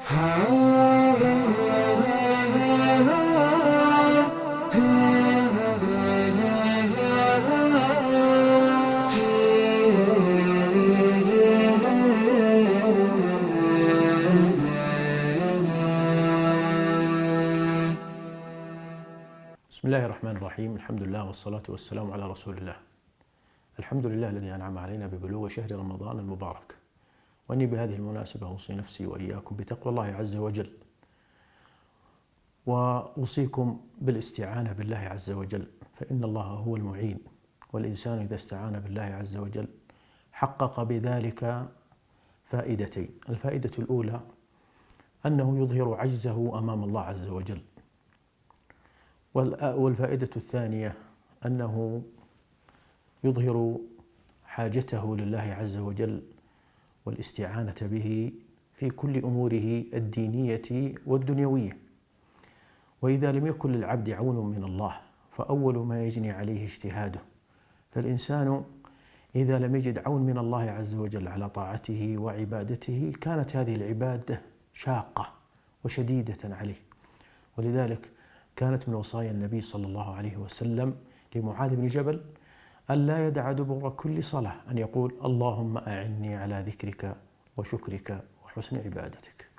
بسم الله الرحمن الرحيم. الحمد لله والصلاة والسلام على رسول الله. الحمد لله الذي أنعم علينا ببلوغ شهر رمضان المبارك، وأني بهذه المناسبة أوصي نفسي وإياكم بتقوى الله عز وجل، وأوصيكم بالاستعانة بالله عز وجل، فإن الله هو المعين، والإنسان إذا استعان بالله عز وجل حقق بذلك فائدتين. الفائدة الأولى أنه يظهر عجزه أمام الله عز وجل، والفائدة الثانية أنه يظهر حاجته لله عز وجل والاستعانة به في كل أموره الدينية والدنيوية. وإذا لم يكن للعبد عون من الله فأول ما يجني عليه اجتهاده، فالإنسان إذا لم يجد عون من الله عز وجل على طاعته وعبادته كانت هذه العبادة شاقة وشديدة عليه. ولذلك كانت من وصايا النبي صلى الله عليه وسلم لمعاذ بن جبل ألا يدع دبر كل صلاة أن يقول: اللهم أعني على ذكرك وشكرك وحسن عبادتك.